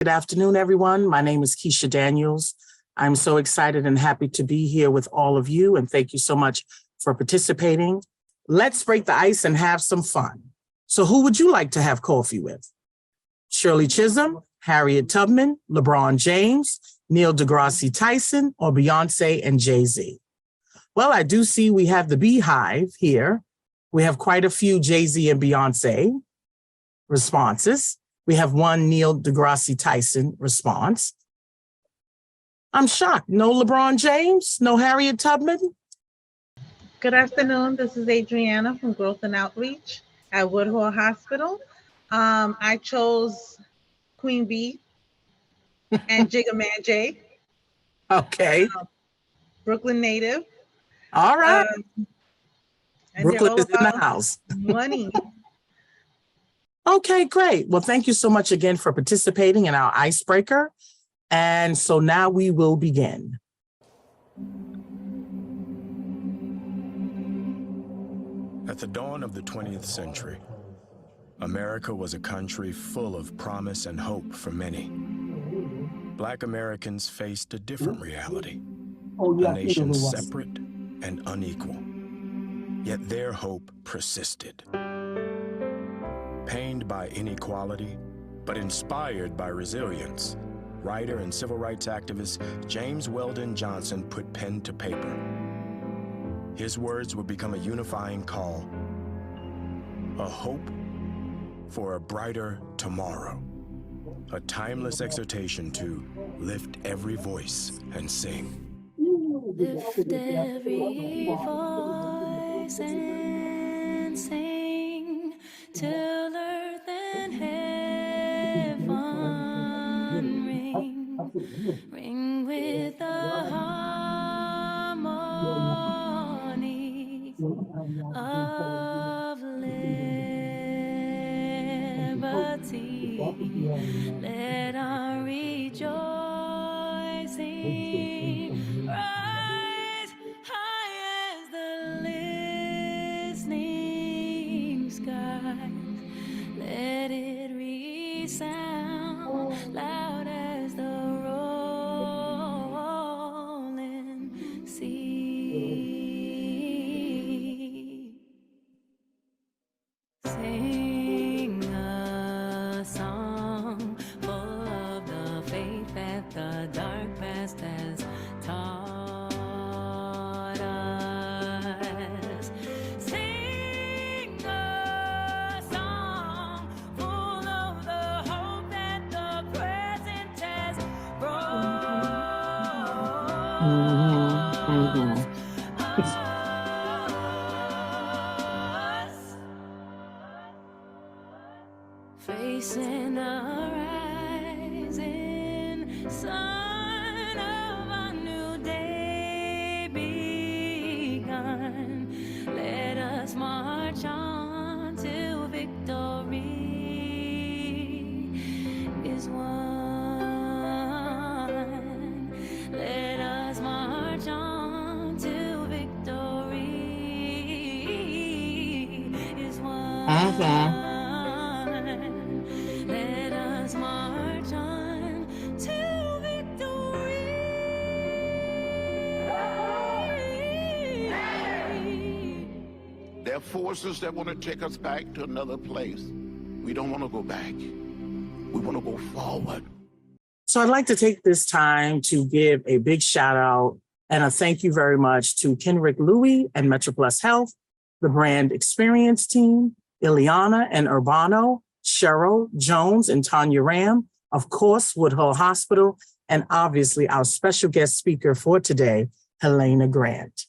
Good afternoon, everyone. My name is Keisha Daniels. I'm so excited and happy to be here with all of you, and thank you so much for participating. Let's break the ice and have some fun. So who would you like to have coffee with? Shirley Chisholm, Harriet Tubman, LeBron James, Neil deGrasse Tyson, or Beyonce and Jay-Z? Well, I do see we have the Beehive here. We have quite a few Jay-Z and Beyonce responses. We have one Neil deGrasse Tyson response. I'm shocked. No LeBron James? No Harriet Tubman? Good afternoon. This is Adriana from Growth and Outreach at Woodhull Hospital. I chose Queen Bee and Jigga Man J. Okay. Brooklyn native. All right. And Brooklyn is in the house. Money. Okay, great. Well, thank you so much again for participating in our icebreaker. And so now we will begin. At the dawn of the 20th century, America was a country full of promise and hope for many. Black Americans faced a different reality, a nation separate and unequal. Yet their hope persisted. Pained by inequality, but inspired by resilience, writer and civil rights activist James Weldon Johnson put pen to paper. His words would become a unifying call, a hope for a brighter tomorrow, a timeless exhortation to lift every voice and sing. Lift every voice and sing till earth and heaven ring with the harmony of liberty. Let our rejoicing rise high as the listening skies. Let it resound loud as the rolling sea. Sing a song full of the faith that the dark past has taught us. Sing a song full of the hope that the present has brought us. Facing a rising sun of a new day begun. Let us march on till victory is won. Let us march on till victory is won. Let us march on to victory. There are forces that want to take us back to another place. We don't want to go back. We want to go forward. So I'd like to take this time to give a big shout out and a thank you very much to Kenrick Louie and MetroPlusHealth, the brand experience team, Ileana and Urbano, Cheryl Jones and Tanya Ram, of course, Woodhull Hospital, and obviously our special guest speaker for today, Helena Grant.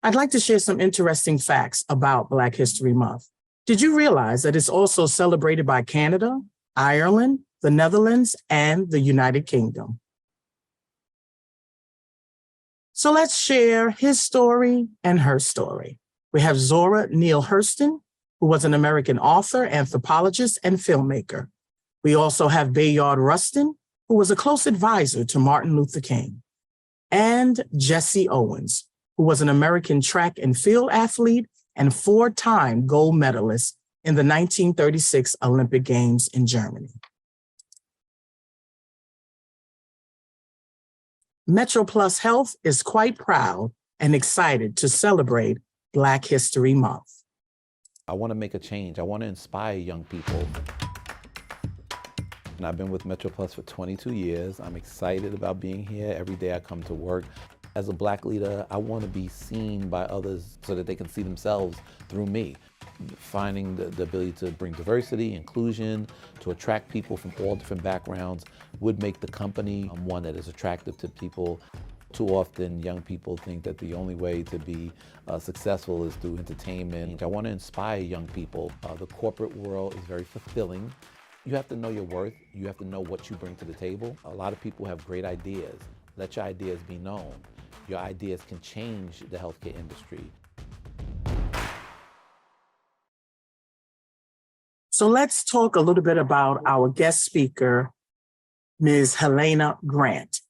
I'd like to share some interesting facts about Black History Month. Did you realize that it's also celebrated by Canada, Ireland, the Netherlands, and the United Kingdom? So let's share his story and her story. We have Zora Neale Hurston, who was an American author, anthropologist, and filmmaker. We also have Bayard Rustin, who was a close advisor to Martin Luther King, and Jesse Owens, who was an American track and field athlete and 4-time gold medalist in the 1936 Olympic Games in Germany. MetroPlusHealth is quite proud and excited to celebrate Black History Month. I want to make a change. I want to inspire young people. And I've been with MetroPlus for 22 years. I'm excited about being here. Every day I come to work. As a Black leader, I want to be seen by others so that they can see themselves through me. Finding the ability to bring diversity, inclusion, to attract people from all different backgrounds would make the company one that is attractive to people. Too often, young people think that the only way to be successful is through entertainment. I want to inspire young people. The corporate world is very fulfilling. You have to know your worth. You have to know what you bring to the table. A lot of people have great ideas. Let your ideas be known. Your ideas can change the healthcare industry. So let's talk a little bit about our guest speaker, Ms. Helena Grant.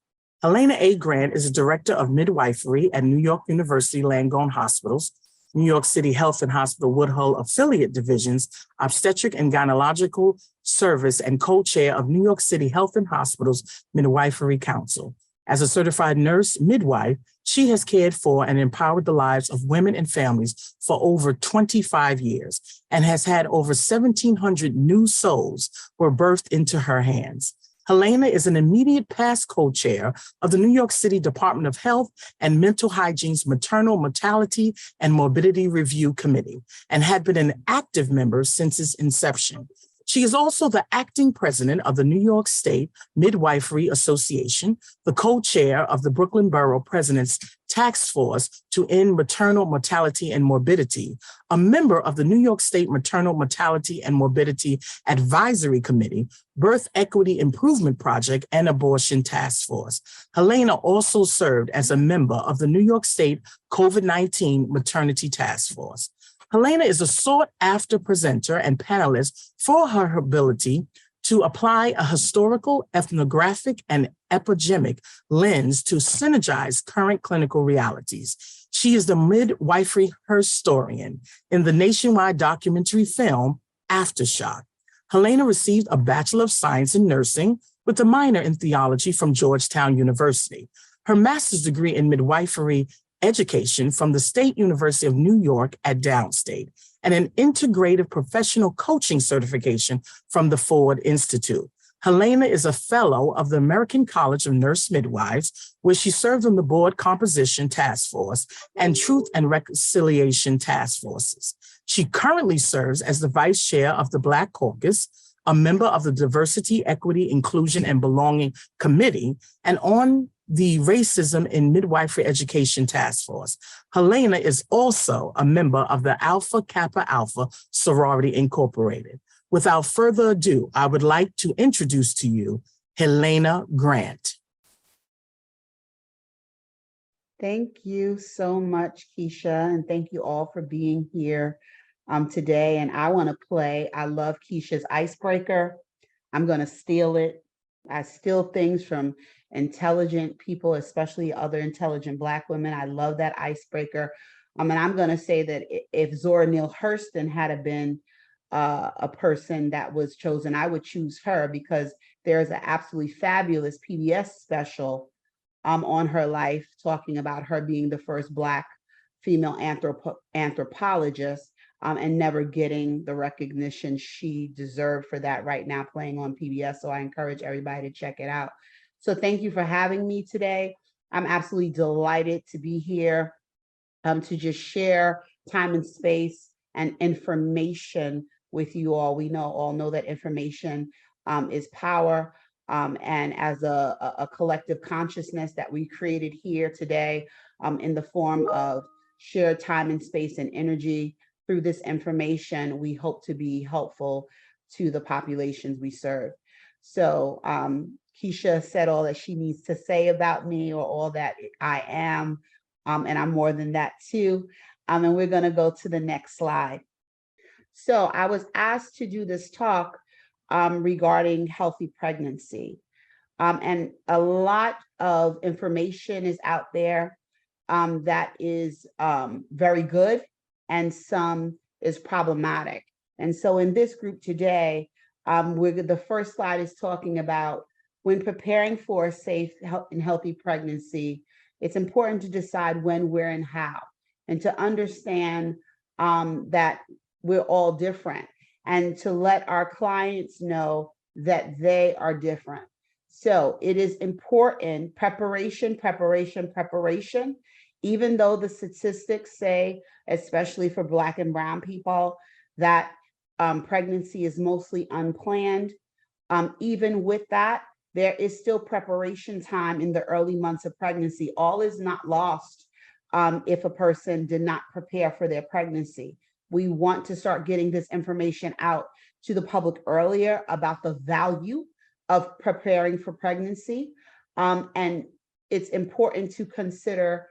Helena A. Grant is a director of midwifery at New York University Langone Hospitals, New York City Health and Hospital Woodhull Affiliate Divisions, Obstetric and Gynecological Service, and co-chair of New York City Health and Hospitals Midwifery Council. As a certified nurse midwife, she has cared for and empowered the lives of women and families for over 25 years and has had over 1,700 new souls were birthed into her hands. Helena is an immediate past co-chair of the New York City Department of Health and Mental Hygiene's Maternal Mortality and Morbidity Review Committee and had been an active member since its inception. She is also the acting president of the New York State Midwifery Association, the co-chair of the Brooklyn Borough President's Task Force to End Maternal Mortality and Morbidity, a member of the New York State Maternal Mortality and Morbidity Advisory Committee, Birth Equity Improvement Project, and Abortion Task Force. Helena also served as a member of the New York State COVID-19 Maternity Task Force. Helena is a sought-after presenter and panelist for her ability to apply a historical, ethnographic, and epigenic lens to synergize current clinical realities. She is the midwifery historian in the nationwide documentary film Aftershock. Helena received a Bachelor of Science in Nursing with a minor in theology from Georgetown University. Her master's degree in midwifery education from the State University of New York at Downstate, and an integrative professional coaching certification from the Ford Institute. Helena is a fellow of the American College of Nurse Midwives, where she served on the Board Composition Task Force and Truth and Reconciliation Task Forces. She currently serves as the vice chair of the Black Caucus, a member of the Diversity, Equity, Inclusion, and Belonging Committee, and on the Racism in Midwifery Education Task Force. Helena is also a member of the Alpha Kappa Alpha Sorority Incorporated. Without further ado, I would like to introduce to you Helena Grant. Thank you so much, Keisha, and thank you all for being here today. And I want to play, I love Keisha's icebreaker. I'm going to steal it. I steal things from intelligent people, especially other intelligent Black women. I love that icebreaker. And I'm going to say that if Zora Neale Hurston had been a person that was chosen, I would choose her because there's an absolutely fabulous PBS special on her life, talking about her being the first Black female anthropologist and never getting the recognition she deserved for that, right now playing on PBS. So I encourage everybody to check it out. So thank you for having me today. I'm absolutely delighted to be here to just share time and space and information with you all. We all know that information is power. And as a collective consciousness that we created here today in the form of shared time and space and energy, through this information, we hope to be helpful to the populations we serve. So Keisha said all that she needs to say about me, or all that I am, and I'm more than that too. And we're going to go to the next slide. So I was asked to do this talk regarding healthy pregnancy. And a lot of information is out there that is very good, and some is problematic. And so in this group today, the first slide is talking about when preparing for a safe and healthy pregnancy, it's important to decide when, where, and how, and to understand that we're all different, and to let our clients know that they are different. So it is important, preparation, preparation, preparation, even though the statistics say, especially for Black and Brown people, that pregnancy is mostly unplanned. Even with that, there is still preparation time in the early months of pregnancy. All is not lost if a person did not prepare for their pregnancy. We want to start getting this information out to the public earlier about the value of preparing for pregnancy. And it's important to consider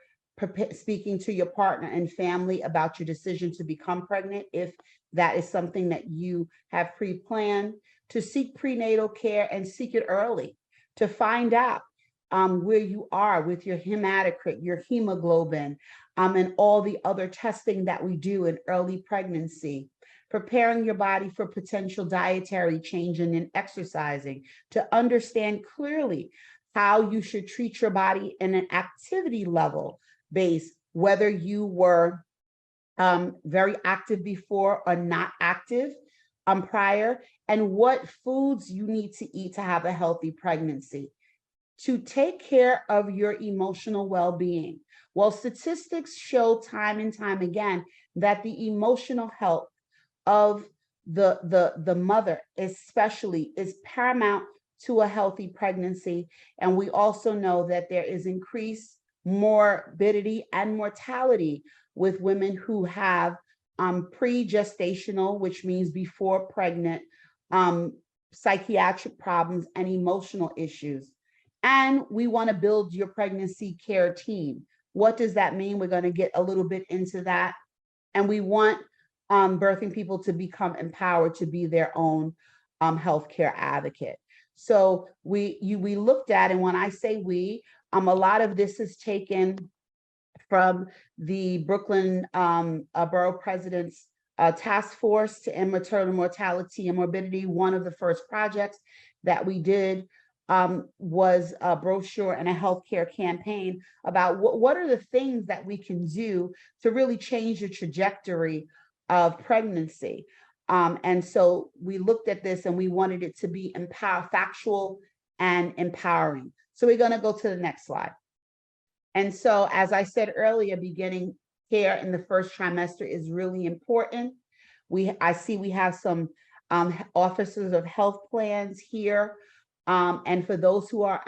speaking to your partner and family about your decision to become pregnant, if that is something that you have pre-planned, to seek prenatal care and seek it early, to find out where you are with your hematocrit, your hemoglobin, and all the other testing that we do in early pregnancy. Preparing your body for potential dietary change and in exercising, to understand clearly how you should treat your body in an activity level base, whether you were very active before or not active prior, and what foods you need to eat to have a healthy pregnancy. To take care of your emotional well-being. Well, statistics show time and time again that the emotional health of the mother especially is paramount to a healthy pregnancy. And we also know that there is increased morbidity and mortality with women who have pre-gestational, which means before pregnant, psychiatric problems and emotional issues. And we want to build your pregnancy care team. What does that mean? We're going to get a little bit into that. And we want birthing people to become empowered to be their own healthcare advocate. So we looked at, and when I say we, a lot of this is taken from the Brooklyn Borough President's Task Force to end maternal mortality and morbidity. One of the first projects that we did was a brochure and a healthcare campaign about what are the things that we can do to really change the trajectory of pregnancy. And so we looked at this and we wanted it to be factual and empowering. So we're going to go to the next slide. And so, as I said earlier, beginning care in the first trimester is really important. I see we have some officers of health plans here. And for those who are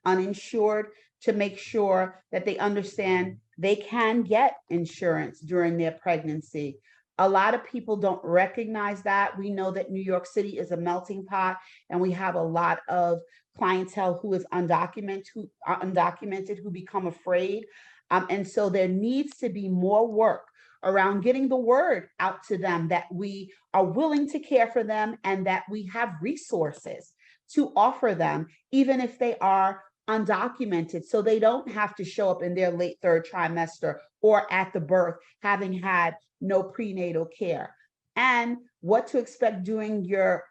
uninsured, to make sure that they understand they can get insurance during their pregnancy. A lot of people don't recognize that. We know that New York City is a melting pot, and we have a lot of clientele who is undocumented, who become afraid. And so there needs to be more work around getting the word out to them that we are willing to care for them and that we have resources to offer them, even if they are undocumented, so they don't have to show up in their late third trimester or at the birth having had no prenatal care. And what to expect during your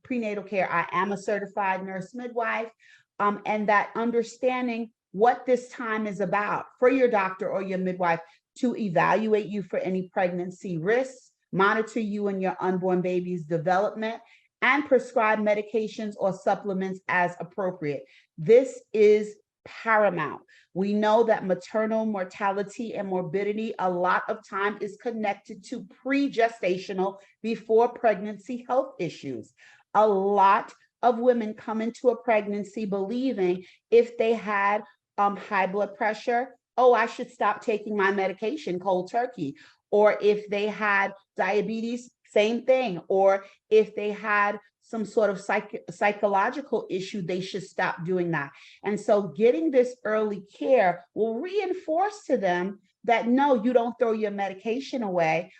prenatal care. I am a certified nurse midwife, and that understanding what this time is about for your doctor or your midwife to evaluate you for any pregnancy risks, monitor you and your unborn baby's development, and prescribe medications or supplements as appropriate. This is paramount. We know that maternal mortality and morbidity a lot of time is connected to pre-gestational, before pregnancy health issues. A lot of women come into a pregnancy believing if they had high blood pressure, oh, I should stop taking my medication cold turkey. Or if they had diabetes, same thing. Or if they had some sort of psychological issue, they should stop doing that. And so getting this early care will reinforce to them that no, you don't throw your medication away.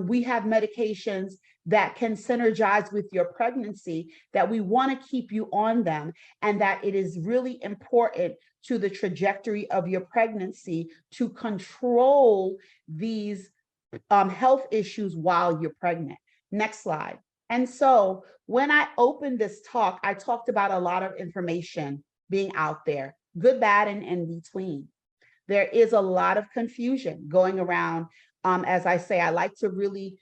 We have medications that can synergize with your pregnancy, that we want to keep you on them, and that it is really important to the trajectory of your pregnancy to control these health issues while you're pregnant. Next slide. And so when I opened this talk, I talked about a lot of information being out there, good, bad, and in between. There is a lot of confusion going around. As I say, I like to really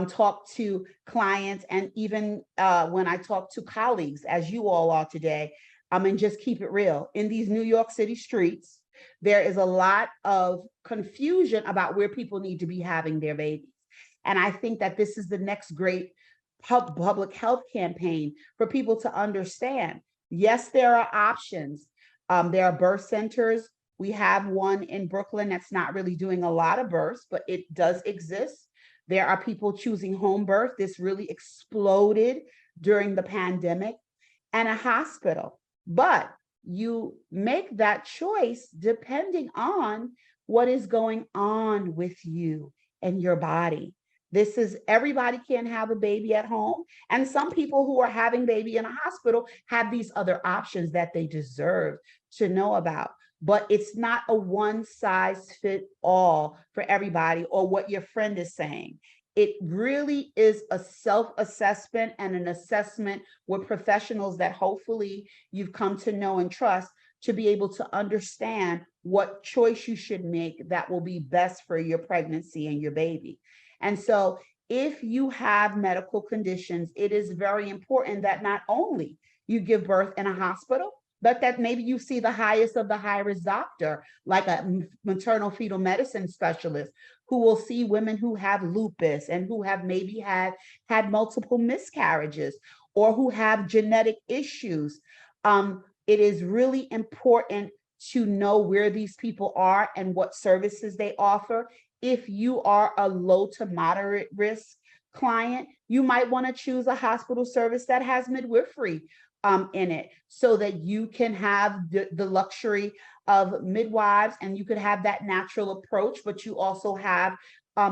talk to clients, and even when I talk to colleagues, as you all are today, and just keep it real. In these New York City streets, there is a lot of confusion about where people need to be having their babies. And I think that this is the next great public health campaign for people to understand. Yes, there are options. There are birth centers. We have one in Brooklyn that's not really doing a lot of births, but it does exist. There are people choosing home birth. This really exploded during the pandemic, and a hospital. But you make that choice depending on what is going on with you and your body. This is, everybody can't have a baby at home. And some people who are having baby in a hospital have these other options that they deserve to know about. But it's not a one size fit all for everybody, or what your friend is saying. It really is a self-assessment and an assessment with professionals that hopefully you've come to know and trust, to be able to understand what choice you should make that will be best for your pregnancy and your baby. And so if you have medical conditions, it is very important that not only you give birth in a hospital, but that maybe you see the highest of the high risk doctor, like a maternal fetal medicine specialist, who will see women who have lupus and who have maybe had multiple miscarriages, or who have genetic issues. It is really important to know where these people are and what services they offer. If you are a low to moderate risk client, you might want to choose a hospital service that has midwifery in it, so that you can have the luxury of midwives, and you could have that natural approach, but you also have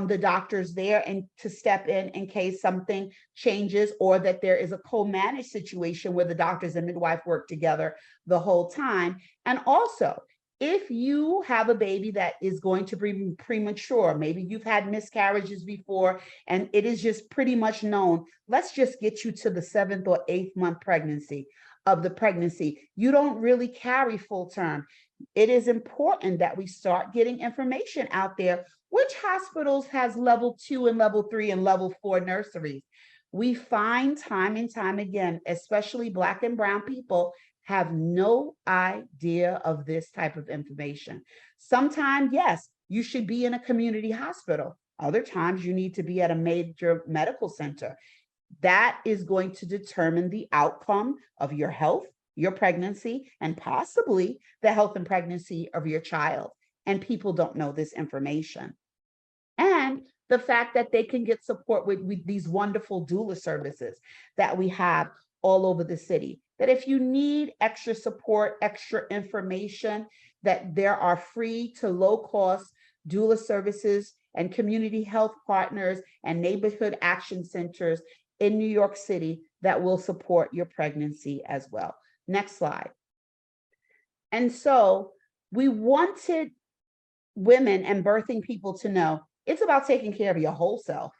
the doctors there and to step in case something changes, or that there is a co-managed situation where the doctors and midwife work together the whole time. And also, if you have a baby that is going to be premature, maybe you've had miscarriages before and it is just pretty much known, let's just get you to the 7th or 8th month pregnancy of the pregnancy. You don't really carry full term. It is important that we start getting information out there. Which hospitals has level 2 and level 3 and level 4 nurseries? We find time and time again, especially Black and brown people, have no idea of this type of information. Sometimes, yes, you should be in a community hospital. Other times you need to be at a major medical center. That is going to determine the outcome of your health, your pregnancy, and possibly the health and pregnancy of your child. And people don't know this information. And the fact that they can get support with these wonderful doula services that we have all over the city. That if you need extra support, extra information, that there are free to low cost doula services and community health partners and neighborhood action centers in New York City that will support your pregnancy as well. Next slide. And so we wanted women and birthing people to know it's about taking care of your whole self.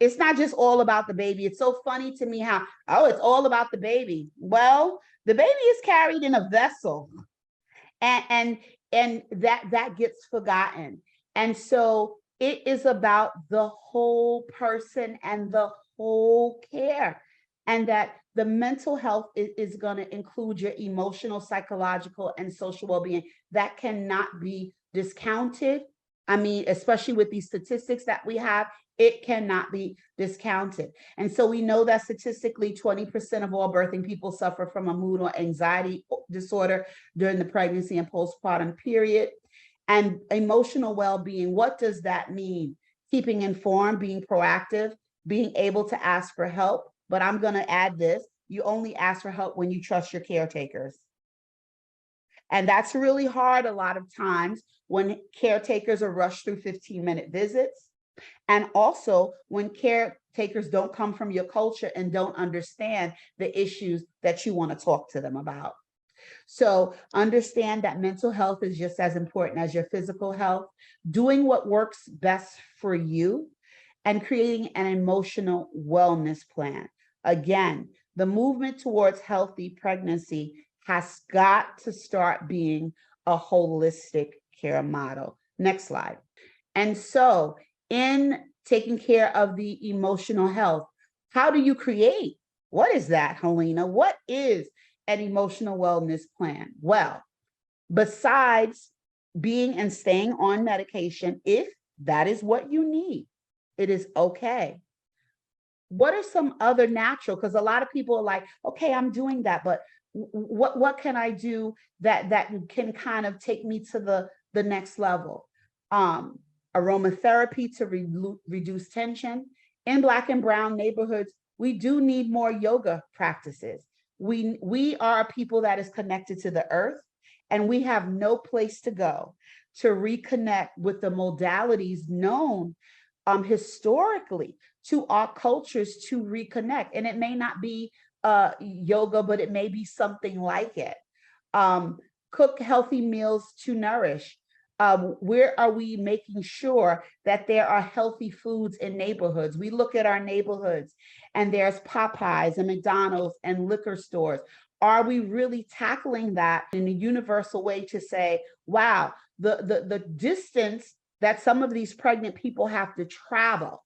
It's not just all about the baby. It's so funny to me how, oh, it's all about the baby. Well, the baby is carried in a vessel, and that gets forgotten. And so it is about the whole person and the whole care, and that the mental health is going to include your emotional, psychological, and social well-being. That cannot be discounted. I mean, especially with these statistics that we have, it cannot be discounted. And so we know that statistically 20% of all birthing people suffer from a mood or anxiety disorder during the pregnancy and postpartum period. And emotional well-being, what does that mean? Keeping informed, being proactive, being able to ask for help. But I'm going to add this, you only ask for help when you trust your caretakers. And that's really hard a lot of times when caretakers are rushed through 15-minute visits. And also when caretakers don't come from your culture and don't understand the issues that you want to talk to them about. So understand that mental health is just as important as your physical health. Doing what works best for you and creating an emotional wellness plan. Again, the movement towards healthy pregnancy has got to start being a holistic care model. Next slide. And so in taking care of the emotional health, how do you create? What is that, Helena? What is an emotional wellness plan? Well, besides being and staying on medication, if that is what you need, it is okay. What are some other natural, because a lot of people are like, okay, I'm doing that, but what can I do that can kind of take me to the next level? Aromatherapy to reduce tension. In Black and Brown neighborhoods, we do need more yoga practices. We are a people that is connected to the earth, and we have no place to go to reconnect with the modalities known historically to our cultures to reconnect. And it may not be yoga, but it may be something like it. Cook healthy meals to nourish. Where are we making sure that there are healthy foods in neighborhoods? We look at our neighborhoods and there's Popeyes and McDonald's and liquor stores. Are we really tackling that in a universal way to say, wow, the distance that some of these pregnant people have to travel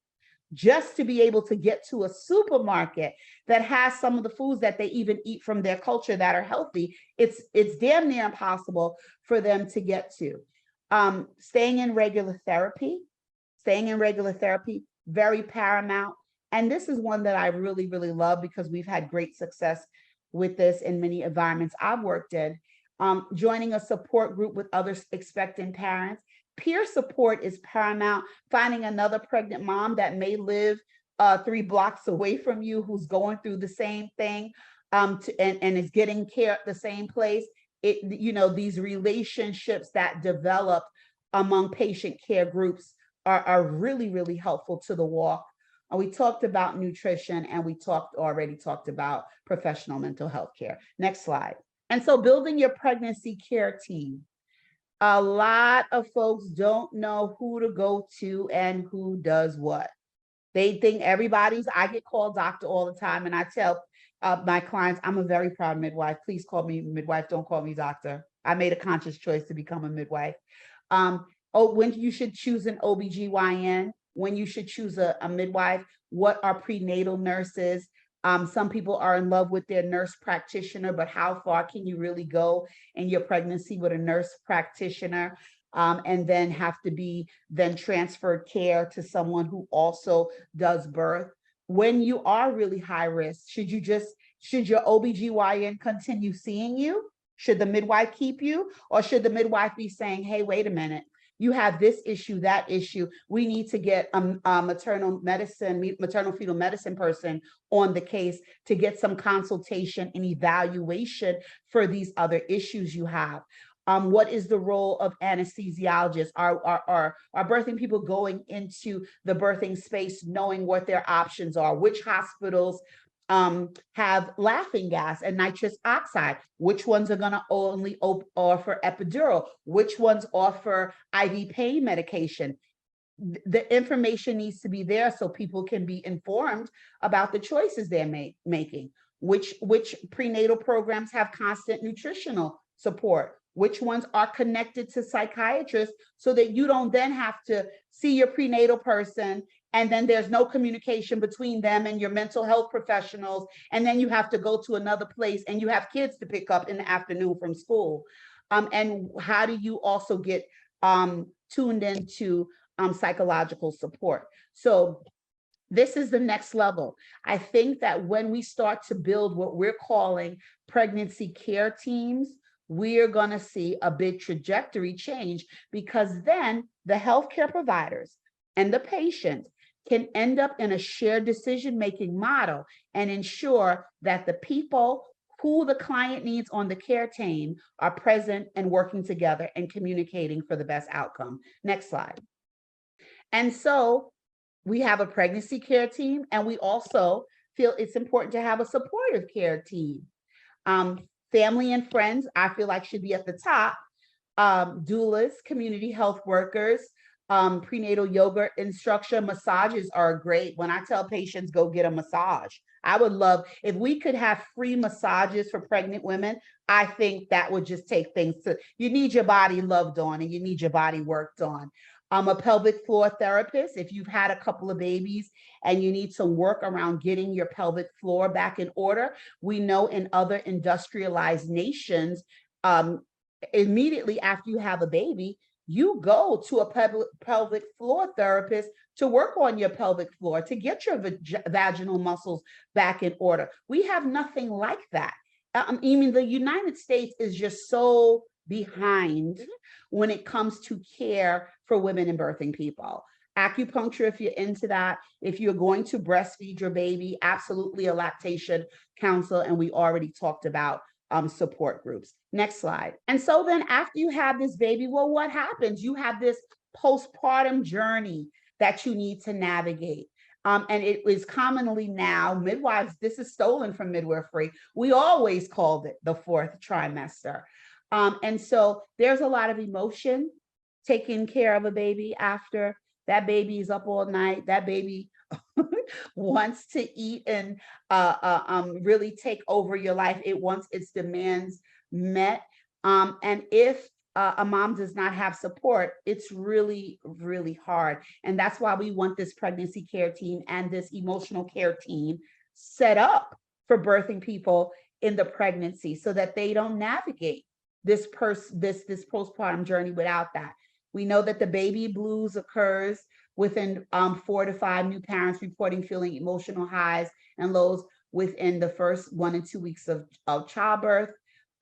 just to be able to get to a supermarket that has some of the foods that they even eat from their culture that are healthy, it's damn near impossible for them to get to. Staying in regular therapy, very paramount. And this is one that I really, really love because we've had great success with this in many environments I've worked in. Joining a support group with other expectant parents. Peer support is paramount. Finding another pregnant mom that may live 3 blocks away from you who's going through the same thing and is getting care at the same place. These relationships that develop among patient care groups are really, really helpful to the walk. We talked about nutrition, and we already talked about professional mental health care. Next slide. And so building your pregnancy care team. A lot of folks don't know who to go to and who does what. They think I get called doctor all the time, and I tell my clients, I'm a very proud midwife. Please call me midwife, don't call me doctor. I made a conscious choice to become a midwife. When you should choose an OBGYN, when you should choose a midwife, what are prenatal nurses? Some people are in love with their nurse practitioner, but how far can you really go in your pregnancy with a nurse practitioner? And then have to be then transferred care to someone who also does birth. When you are really high risk, should your OBGYN continue seeing you? Should the midwife keep you? Or should the midwife be saying, hey, wait a minute, you have this issue, that issue. We need to get a maternal fetal medicine person on the case to get some consultation and evaluation for these other issues you have. What is the role of anesthesiologists? Are birthing people going into the birthing space knowing what their options are? Which hospitals have laughing gas and nitrous oxide? Which ones are going to only offer epidural? Which ones offer IV pain medication? The information needs to be there so people can be informed about the choices they're making. Which prenatal programs have constant nutritional support? Which ones are connected to psychiatrists so that you don't then have to see your prenatal person and then there's no communication between them and your mental health professionals, and then you have to go to another place and you have kids to pick up in the afternoon from school. And how do you also get tuned into psychological support? So this is the next level. I think that when we start to build what we're calling pregnancy care teams, we're going to see a big trajectory change, because then the healthcare providers and the patient can end up in a shared decision-making model and ensure that the people who the client needs on the care team are present and working together and communicating for the best outcome. Next slide. And so we have a pregnancy care team, and we also feel it's important to have a supportive care team. Family and friends, I feel like, should be at the top. Doulas, community health workers, prenatal yoga instruction. Massages are great. When I tell patients, go get a massage. I would love if we could have free massages for pregnant women. I think that would just take things to, you need your body loved on and you need your body worked on. A pelvic floor therapist, if you've had a couple of babies and you need some work around getting your pelvic floor back in order. We know in other industrialized nations, immediately after you have a baby, you go to a pelvic floor therapist to work on your pelvic floor, to get your vaginal muscles back in order. We have nothing like that. I mean, the United States is just so behind when it comes to care for women and birthing people. Acupuncture, if you're into that. If you're going to breastfeed your baby, absolutely a lactation counsel. And we already talked about support groups. Next slide. And so then after you have this baby, well, what happens? You have this postpartum journey that you need to navigate. And it is commonly now, midwives, this is stolen from midwifery. We always called it the fourth trimester. And so there's a lot of emotion taking care of a baby after. That baby is up all night. That baby wants to eat and really take over your life. It wants its demands met. And if a mom does not have support, it's really, really hard. And that's why we want this pregnancy care team and this emotional care team set up for birthing people in the pregnancy so that they don't navigate this postpartum journey without that. We know that the baby blues occurs within 4 to 5 new parents reporting feeling emotional highs and lows within the first 1 and 2 weeks of childbirth.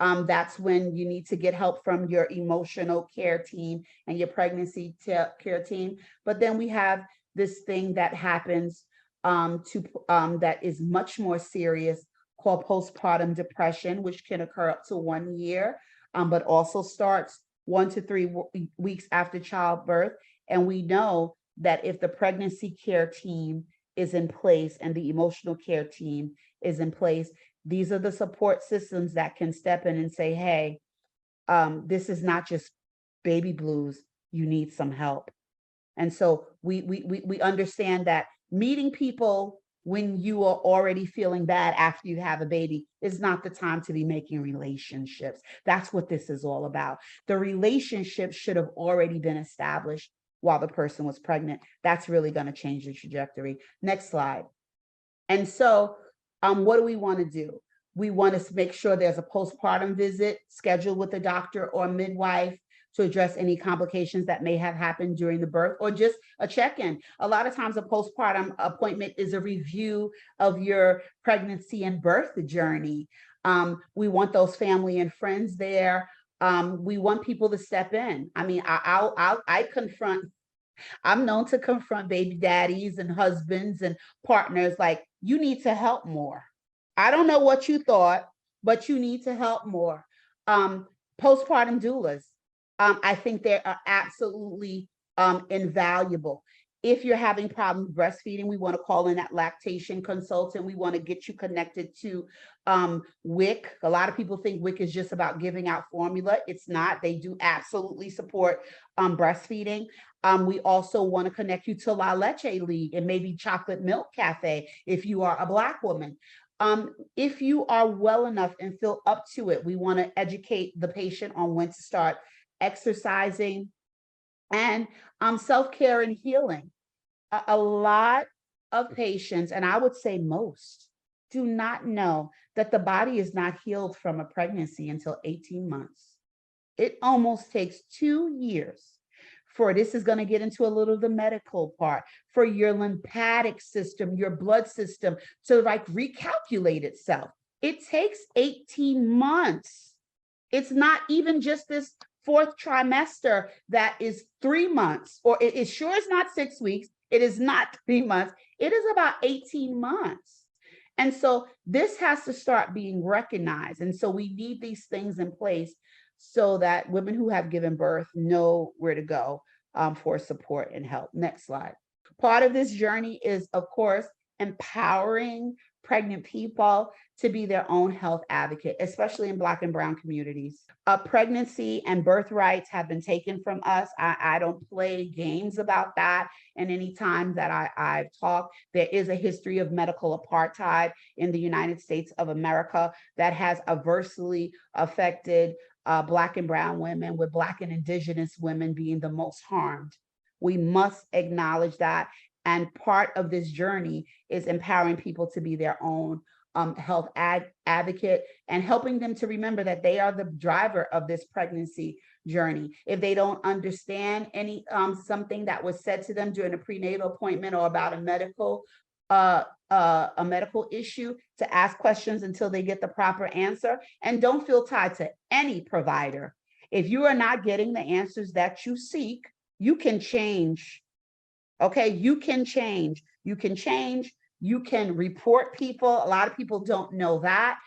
That's when you need to get help from your emotional care team and your pregnancy care team. But then we have this thing that happens that is much more serious called postpartum depression, which can occur up to 1 year, but also starts 1 to 3 weeks after childbirth. And we know that if the pregnancy care team is in place and the emotional care team is in place, these are the support systems that can step in and say, hey, this is not just baby blues, you need some help. And so we understand that meeting people when you are already feeling bad after you have a baby is not the time to be making relationships. That's what this is all about. The relationship should have already been established while the person was pregnant. That's really going to change the trajectory. Next slide. And so what do we want to do? We want to make sure there's a postpartum visit scheduled with a doctor or midwife to address any complications that may have happened during the birth, or just a check-in. A lot of times a postpartum appointment is a review of your pregnancy and birth journey. We want those family and friends there. We want people to step in. I mean, I'm known to confront baby daddies and husbands and partners like, you need to help more. I don't know what you thought, but you need to help more. Postpartum doulas. I think they are absolutely invaluable. If you're having problems breastfeeding, we want to call in that lactation consultant. We want to get you connected to WIC. A lot of people think WIC is just about giving out formula. It's not. They do absolutely support breastfeeding. We also want to connect you to La Leche League and maybe Chocolate Milk Cafe if you are a Black woman. If you are well enough and feel up to it, we want to educate the patient on when to start exercising and self-care and healing. A lot of patients, and I would say most, do not know that the body is not healed from a pregnancy until 18 months. It almost takes 2 years for, this is going to get into a little of the medical part, for your lymphatic system, your blood system to like recalculate itself. It takes 18 months. It's not even just this fourth trimester that is 3 months, or it sure is not 6 weeks. It is not 3 months. It is about 18 months. And so this has to start being recognized. And so we need these things in place so that women who have given birth know where to go for support and help. Next slide. Part of this journey is, of course, empowering pregnant people to be their own health advocate, especially in Black and Brown communities. Pregnancy and birth rights have been taken from us. I don't play games about that. And any time that I've talked, there is a history of medical apartheid in the United States of America that has adversely affected Black and Brown women, with Black and Indigenous women being the most harmed. We must acknowledge that. And part of this journey is empowering people to be their own health advocate and helping them to remember that they are the driver of this pregnancy journey. If they don't understand any something that was said to them during a prenatal appointment or about a medical issue, to ask questions until they get the proper answer, and don't feel tied to any provider. If you are not getting the answers that you seek, you can change. Okay, you can change. You can change. You can report people. A lot of people don't know that,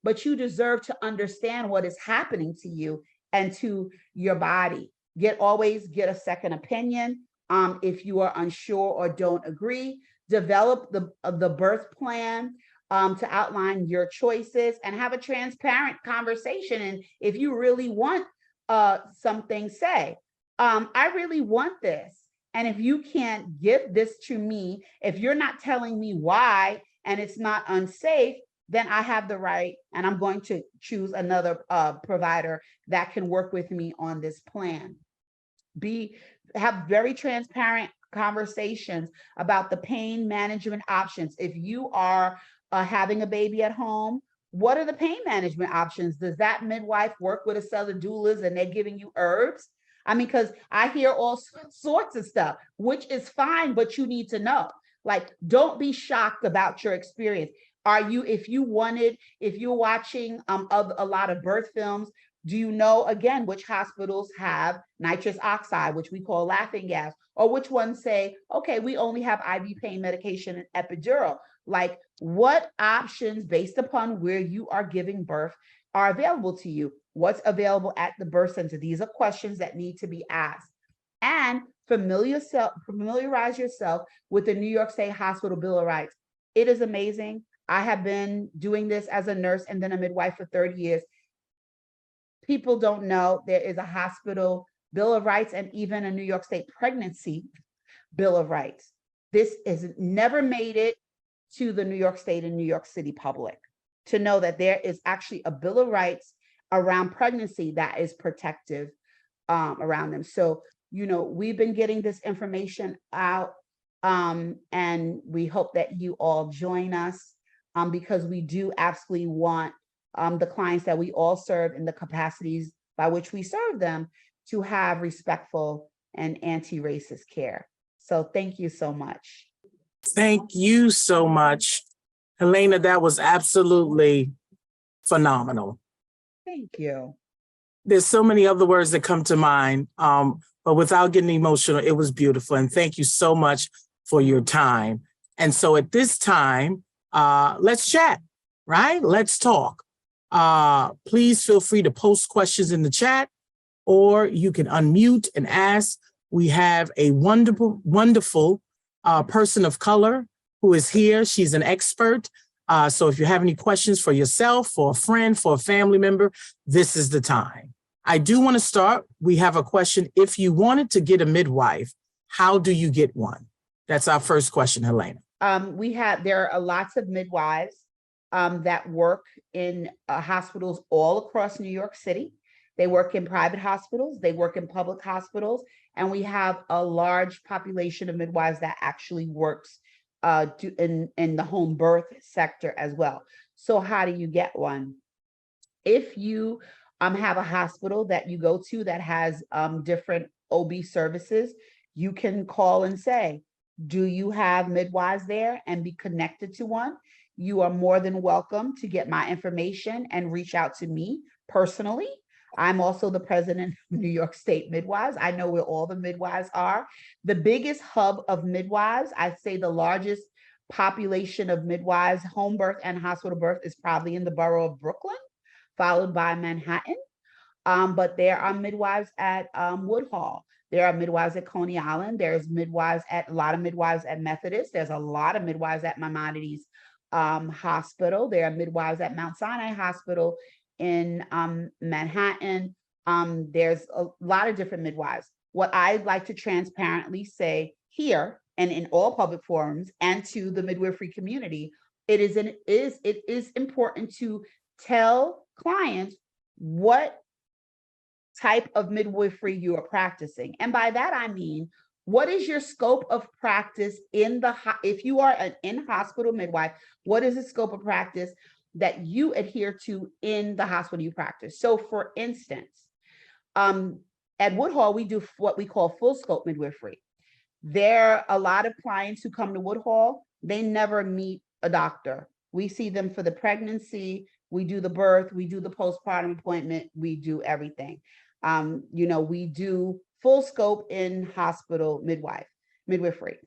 but you deserve to understand what is happening to you and to your body. Always get a second opinion. If you are unsure or don't agree, develop the birth plan to outline your choices and have a transparent conversation. And if you really want something, say, I really want this. And if you can't give this to me, if you're not telling me why, and it's not unsafe, then I have the right, and I'm going to choose another provider that can work with me on this plan. Have very transparent conversations about the pain management options. If you are having a baby at home, what are the pain management options? Does that midwife work with a set of doulas and they're giving you herbs? I mean, because I hear all sorts of stuff, which is fine, but you need to know. Like, don't be shocked about your experience. If you're watching a lot of birth films, do you know, again, which hospitals have nitrous oxide, which we call laughing gas, or which ones say, okay, we only have IV pain medication and epidural? Like, what options based upon where you are giving birth are available to you? What's available at the birth center? These are questions that need to be asked. And familiarize yourself with the New York State Hospital Bill of Rights. It is amazing. I have been doing this as a nurse and then a midwife for 30 years. People don't know there is a hospital Bill of Rights and even a New York State pregnancy Bill of Rights. This has never made it to the New York State and New York City public to know that there is actually a Bill of Rights around pregnancy that is protective around them. So, we've been getting this information out, and we hope that you all join us because we do absolutely want the clients that we all serve in the capacities by which we serve them to have respectful and anti-racist care. So thank you so much. Thank you so much, Helena. That was absolutely phenomenal. Thank you. There's so many other words that come to mind, but without getting emotional, it was beautiful. And thank you so much for your time. And so at this time, let's chat, right? Let's talk. Please feel free to post questions in the chat, or you can unmute and ask. We have a wonderful person of color who is here. She's an expert. So if you have any questions for yourself, for a friend, for a family member, this is the time. I do want to start. We have a question. If you wanted to get a midwife, how do you get one? That's our first question, Helena. There are lots of midwives that work in hospitals all across New York City. They work in private hospitals, they work in public hospitals, and we have a large population of midwives that actually works in the home birth sector as well. So how do you get one? If you have a hospital that you go to that has different OB services, you can call and say, do you have midwives there, and be connected to one? You are more than welcome to get my information and reach out to me personally. I'm also the president of New York State Midwives. I know where all the midwives are. The biggest hub of midwives, I'd say the largest population of midwives, home birth and hospital birth, is probably in the borough of Brooklyn, followed by Manhattan. But there are midwives at Woodhall. There are midwives at Coney Island. There's a lot of midwives at Methodist. There's a lot of midwives at Maimonides Hospital. There are midwives at Mount Sinai Hospital in Manhattan. There's a lot of different midwives. What I'd like to transparently say here and in all public forums and to the midwifery community, it is important to tell clients what type of midwifery you are practicing. And by that, I mean, what is your scope of practice if you are an in-hospital midwife, what is the scope of practice that you adhere to in the hospital you practice? So for instance, at Woodhall, we do what we call full scope midwifery. There are a lot of clients who come to Woodhall, they never meet a doctor. We see them for the pregnancy, we do the birth, we do the postpartum appointment, we do everything. We do full scope in hospital midwifery.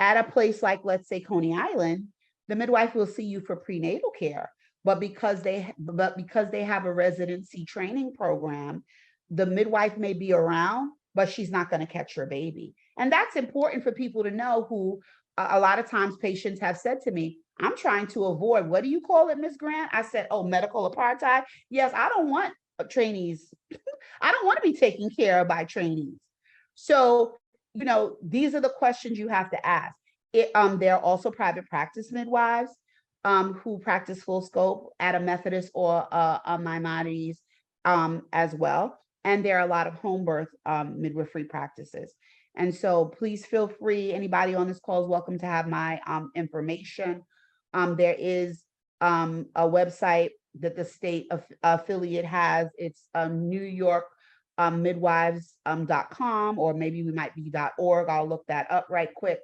At a place like, let's say, Coney Island, the midwife will see you for prenatal care, but because they have a residency training program, the midwife may be around, but she's not going to catch your baby. And that's important for people to know, who a lot of times patients have said to me, I'm trying to avoid, what do you call it, Ms. Grant? I said, oh, medical apartheid. Yes, I don't want trainees. I don't want to be taken care of by trainees. So, these are the questions you have to ask. There are also private practice midwives who practice full scope at a Methodist or a Maimonides as well. And there are a lot of home birth midwifery practices. And so please feel free, anybody on this call is welcome to have my information. There is a website that the state affiliate has. It's New York midwives.com, or maybe we might be .org. I'll look that up right quick,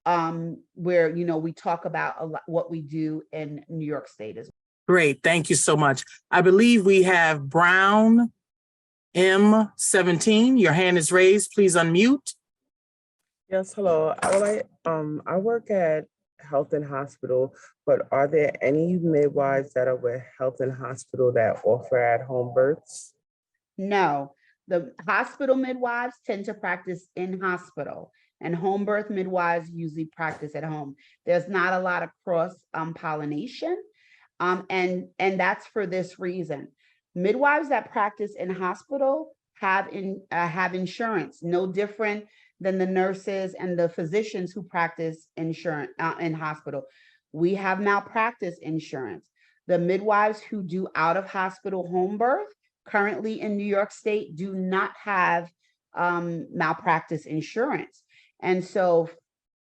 where, we talk about what we do in New York State as well. Great, thank you so much. I believe we have Brown M17. Your hand is raised. Please unmute. Yes, hello. I work at Health and Hospital, but are there any midwives that are with Health and Hospital that offer at-home births? No, the hospital midwives tend to practice in hospital, and home birth midwives usually practice at home. There's not a lot of cross pollination, and that's for this reason. Midwives that practice in hospital have insurance, no different than the nurses and the physicians who practice insurance in hospital. We have malpractice insurance. The midwives who do out of hospital home birth currently in New York State do not have malpractice insurance. And so,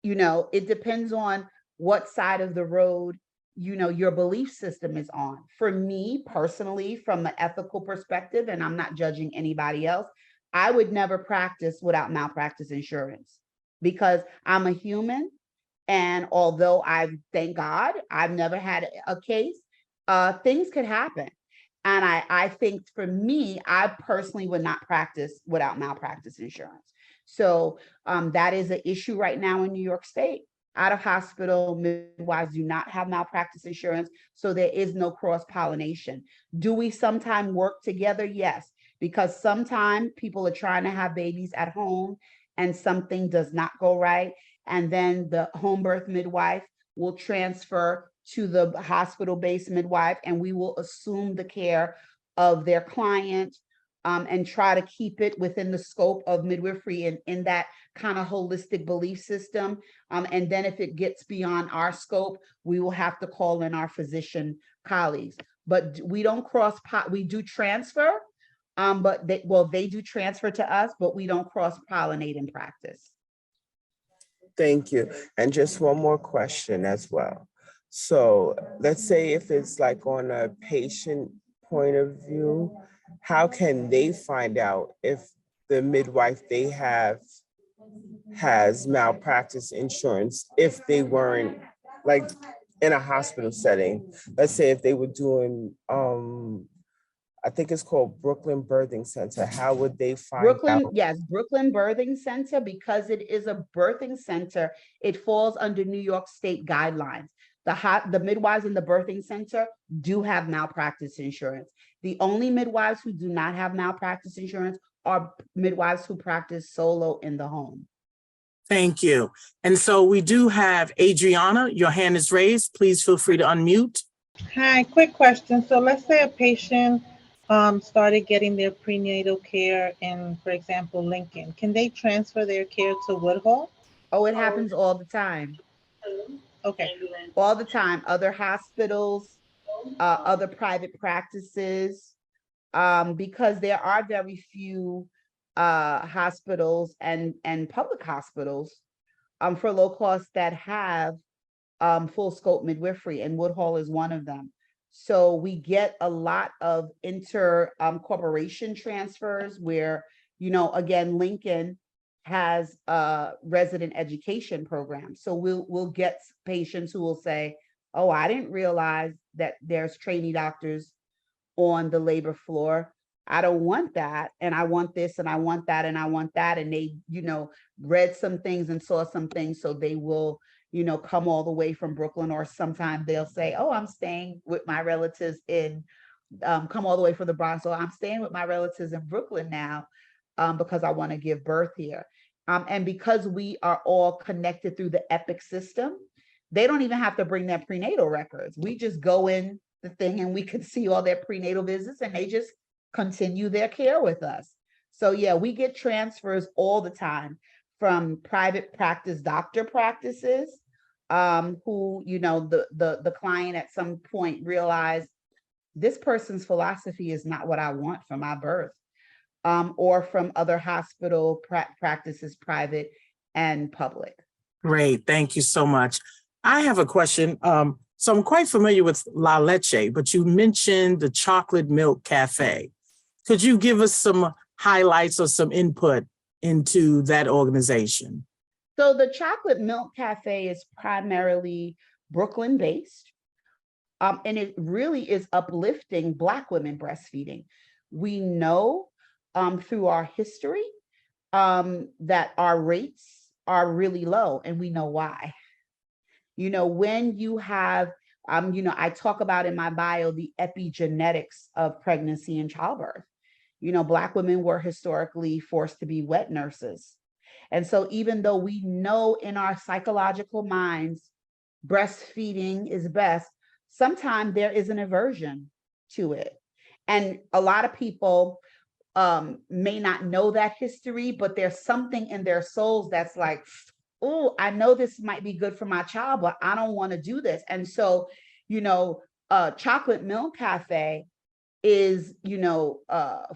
it depends on what side of the road your belief system is on. For me personally, from an ethical perspective, and I'm not judging anybody else, I would never practice without malpractice insurance, because I'm a human. And although thank God, I've never had a case, things could happen. And I think for me, I personally would not practice without malpractice insurance. So that is an issue right now in New York State. Out of hospital midwives do not have malpractice insurance, so there is no cross-pollination. Do we sometimes work together? Yes, because sometimes people are trying to have babies at home and something does not go right. And then the home birth midwife will transfer to the hospital-based midwife, and we will assume the care of their client and try to keep it within the scope of midwifery and in that kind of holistic belief system. And then if it gets beyond our scope, we will have to call in our physician colleagues. But we don't we do transfer, but they do transfer to us, but we don't cross-pollinate in practice. Thank you. And just one more question as well. So let's say if it's like on a patient point of view, how can they find out if the midwife they have has malpractice insurance if they weren't like in a hospital setting? Let's say if they were doing, I think it's called Brooklyn Birthing Center, how would they find out? Yes, Brooklyn Birthing Center, because it is a birthing center, it falls under New York State guidelines. The midwives in the birthing center do have malpractice insurance. The only midwives who do not have malpractice insurance are midwives who practice solo in the home. Thank you. And so we do have Adriana, your hand is raised. Please feel free to unmute. Hi, quick question. So let's say a patient started getting their prenatal care in, for example, Lincoln. Can they transfer their care to Woodhull? Oh, it happens all the time. Okay. All the time. Other hospitals, other private practices, because there are very few hospitals and public hospitals for low cost that have full scope midwifery, and Woodhull is one of them. So we get a lot of corporation transfers where, again, Lincoln has a resident education program. So we'll get patients who will say, oh, I didn't realize that there's trainee doctors on the labor floor. I don't want that. And I want this and I want that and I want that. And they, read some things and saw some things. So they will, come all the way from Brooklyn, or sometimes they'll say, oh, I'm staying with my relatives in, come all the way from the Bronx. So I'm staying with my relatives in Brooklyn now because I want to give birth here. And because we are all connected through the EPIC system, they don't even have to bring their prenatal records. We just go in the thing and we can see all their prenatal visits and they just continue their care with us. So yeah, we get transfers all the time from private practice doctor practices who, the client at some point realized this person's philosophy is not what I want for my birth, or from other hospital practices, private and public. Great, thank you so much. I have a question. So I'm quite familiar with La Leche, but you mentioned the Chocolate Milk Cafe. Could you give us some highlights or some input into that organization? So the Chocolate Milk Cafe is primarily Brooklyn based, and it really is uplifting Black women breastfeeding. We know through our history that our rates are really low, and we know why. When you have, I talk about in my bio the epigenetics of pregnancy and childbirth. Black women were historically forced to be wet nurses. And so even though we know in our psychological minds, breastfeeding is best, sometimes there is an aversion to it. And a lot of people may not know that history, but there's something in their souls that's like, oh, I know this might be good for my child, but I don't want to do this. And so, Chocolate Milk Cafe is,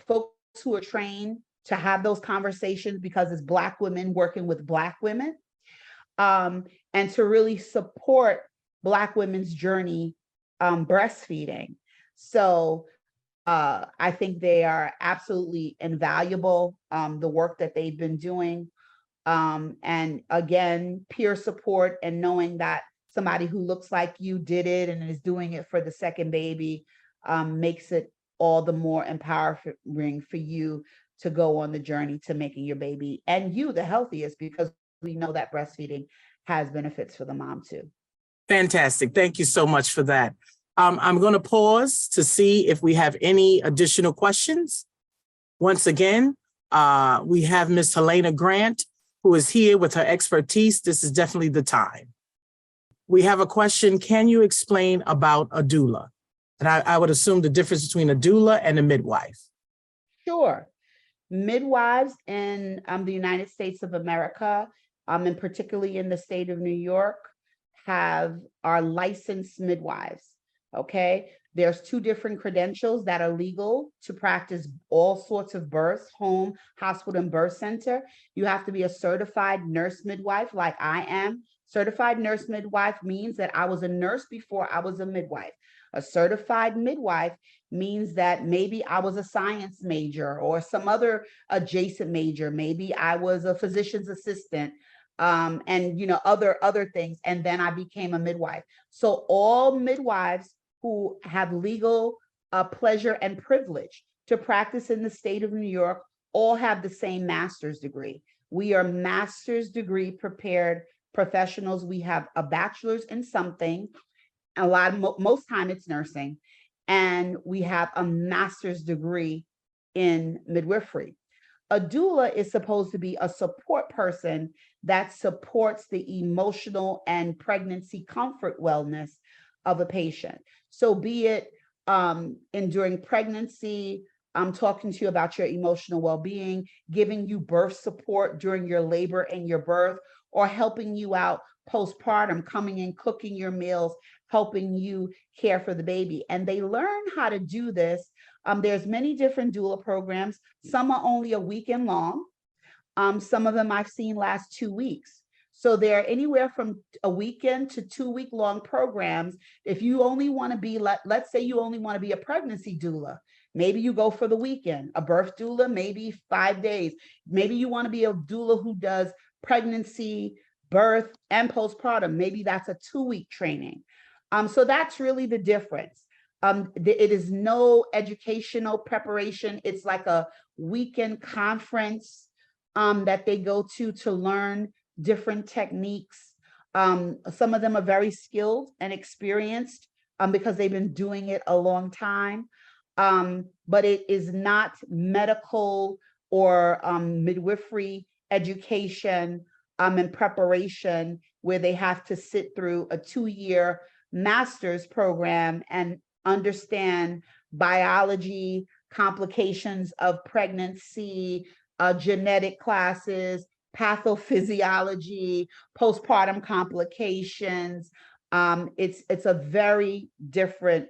folks who are trained to have those conversations because it's Black women working with Black women, and to really support Black women's journey breastfeeding. So I think they are absolutely invaluable, the work that they've been doing. And again, peer support and knowing that somebody who looks like you did it and is doing it for the second baby makes it all the more empowering for you to go on the journey to making your baby and you the healthiest, because we know that breastfeeding has benefits for the mom too. Fantastic. Thank you so much for that. I'm going to pause to see if we have any additional questions. Once again, we have Ms. Helena Grant, who is here with her expertise. This is definitely the time. We have a question. Can you explain about a doula? And I would assume the difference between a doula and a midwife. Sure. Midwives in the United States of America, and particularly in the state of New York, are licensed midwives. Okay. There's two different credentials that are legal to practice all sorts of births, home, hospital, and birth center. You have to be a certified nurse midwife like I am. Certified nurse midwife means that I was a nurse before I was a midwife. A certified midwife means that maybe I was a science major or some other adjacent major. Maybe I was a physician's assistant, and other things. And then I became a midwife. So all midwives who have legal pleasure and privilege to practice in the state of New York all have the same master's degree. We are master's degree prepared professionals. We have a bachelor's in something. Most time it's nursing, and we have a master's degree in midwifery. A doula is supposed to be a support person that supports the emotional and pregnancy comfort wellness of a patient. So be it during pregnancy, I'm talking to you about your emotional well-being, giving you birth support during your labor and your birth, or helping you out postpartum, coming in, cooking your meals, helping you care for the baby. And they learn how to do this. There's many different doula programs. Some are only a weekend long. Some of them I've seen last 2 weeks. So they're anywhere from a weekend to 2 week long programs. If you only want to be, let's say you only want to be a pregnancy doula, maybe you go for the weekend. A birth doula, maybe 5 days. Maybe you want to be a doula who does pregnancy, birth, and postpartum. Maybe that's a 2 week training. So that's really the difference. It is no educational preparation. It's like a weekend conference that they go to learn different techniques. Some of them are very skilled and experienced because they've been doing it a long time. But it is not medical or midwifery education and preparation where they have to sit through a 2-year master's program and understand biology, complications of pregnancy, genetic classes, pathophysiology, postpartum complications. It's a very different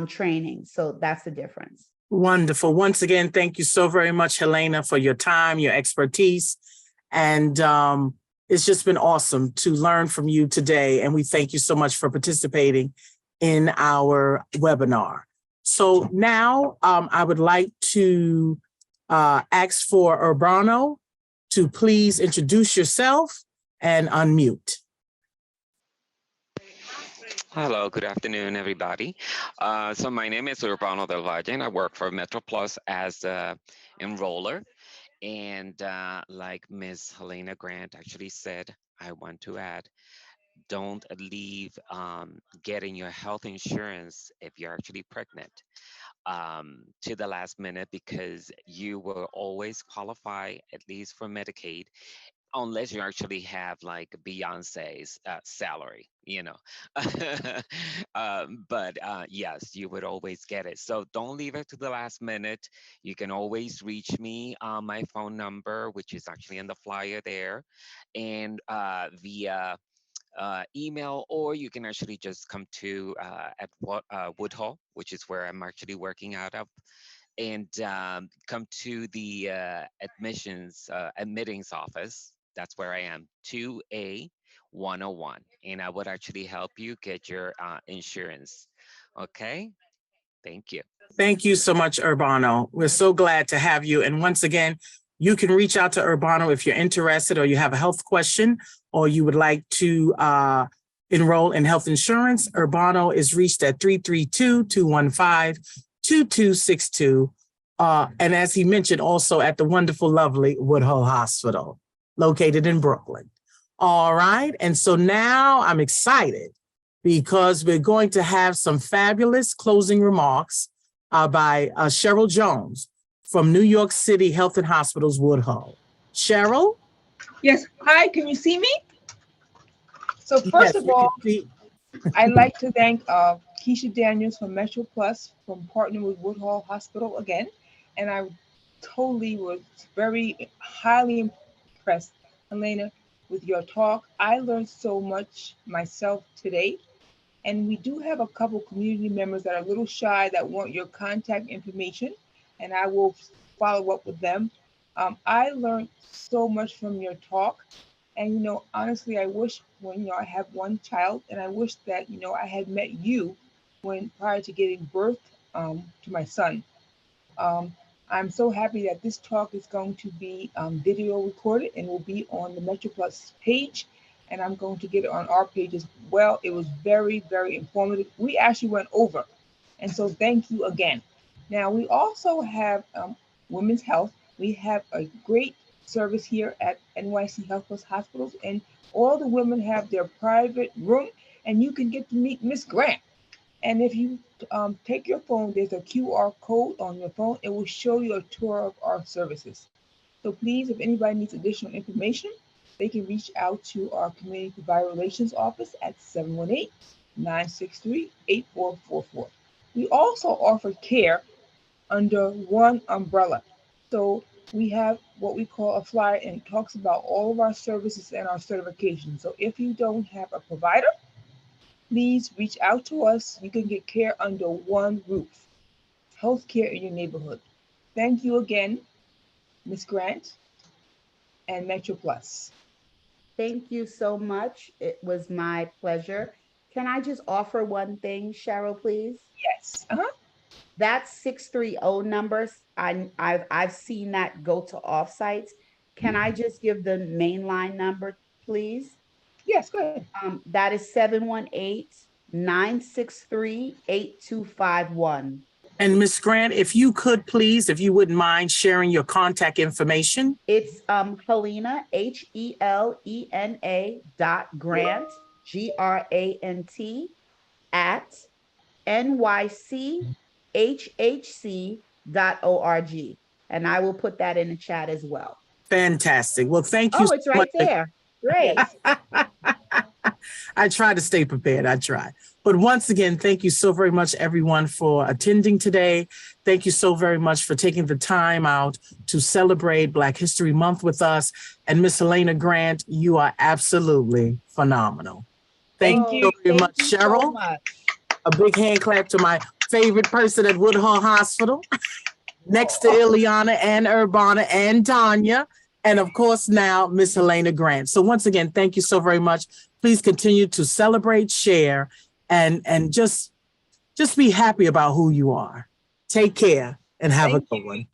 training. So that's the difference. Wonderful. Once again, thank you so very much, Helena, for your time, your expertise. And it's just been awesome to learn from you today. And we thank you so much for participating in our webinar. So now I would like to ask for Urbano to please introduce yourself and unmute. Hello, good afternoon, everybody. So my name is Urbano Del Valle, and I work for MetroPlus as an enroller. And like Ms. Helena Grant actually said, I want to add, don't leave getting your health insurance if you're actually pregnant to the last minute, because you will always qualify, at least for Medicaid, unless you actually have like Beyonce's salary, you know. But yes, you would always get it. So don't leave it to the last minute. You can always reach me on my phone number, which is actually in the flyer there, and via email, or you can actually just come to at Woodhull, which is where I'm actually working out of, and come to the admittings office. That's where I am, 2A 101, and I would actually help you get your insurance. Okay, thank you. Thank you so much, Urbano. We're so glad to have you. And once again, you can reach out to Urbano if you're interested or you have a health question or you would like to enroll in health insurance. Urbano is reached at 332-215-2262. And as he mentioned, also at the wonderful, lovely Woodhull Hospital, located in Brooklyn. All right. And so now I'm excited because we're going to have some fabulous closing remarks by Cheryl Jones from New York City Health and Hospitals, Woodhull. Cheryl? Yes. Hi, can you see me? So first of all, I'd like to thank Keisha Daniels from MetroPlus for partnering with Woodhull Hospital again. And I totally was very highly impressed, Helena, with your talk. I learned so much myself today. And we do have a couple community members that are a little shy that want your contact information, and I will follow up with them. I learned so much from your talk. And, honestly, I wish when, I have one child, and I wish that, I had met you prior to giving birth to my son. I'm so happy that this talk is going to be video recorded and will be on the MetroPlus page. And I'm going to get it on our page as well. It was very, very informative. We actually went over. And so thank you again. Now, we also have Women's Health. We have a great service here at NYC Health Plus Hospitals. And all the women have their private room. And you can get to meet Miss Grant. And if you take your phone, there's a QR code on your phone. It will show you a tour of our services. So please, if anybody needs additional information, they can reach out to our Community Provider Relations Office at 718-963-8444. We also offer care under one umbrella. So we have what we call a flyer, and it talks about all of our services and our certifications. So if you don't have a provider, please reach out to us. You can get care under one roof. Healthcare in your neighborhood. Thank you again, Ms. Grant and Metro Plus. Thank you so much. It was my pleasure. Can I just offer one thing, Cheryl, please? Yes. That 630 numbers, I've seen that go to offsites. Can I just give the mainline number, please? Yes, go ahead. That is 718-963-8251. And Miss Grant, if you could please, if you wouldn't mind sharing your contact information. It's Helena, HELENA .Grant, GRANT at nychhc.org. And I will put that in the chat as well. Fantastic. Well, thank you. Oh, it's right there. Great. I try to stay prepared. I try. But once again, thank you so very much, everyone, for attending today. Thank you so very much for taking the time out to celebrate Black History Month with us. And Miss Helena Grant, you are absolutely phenomenal. Thank you so very much, Cheryl. So much. A big hand clap to my favorite person at Woodhull Hospital, next to Ileana and Urbana and Tanya, and of course now Miss Helena Grant. So once again, thank you so very much. Please continue to celebrate, share, and just be happy about who you are. Take care and have a good one.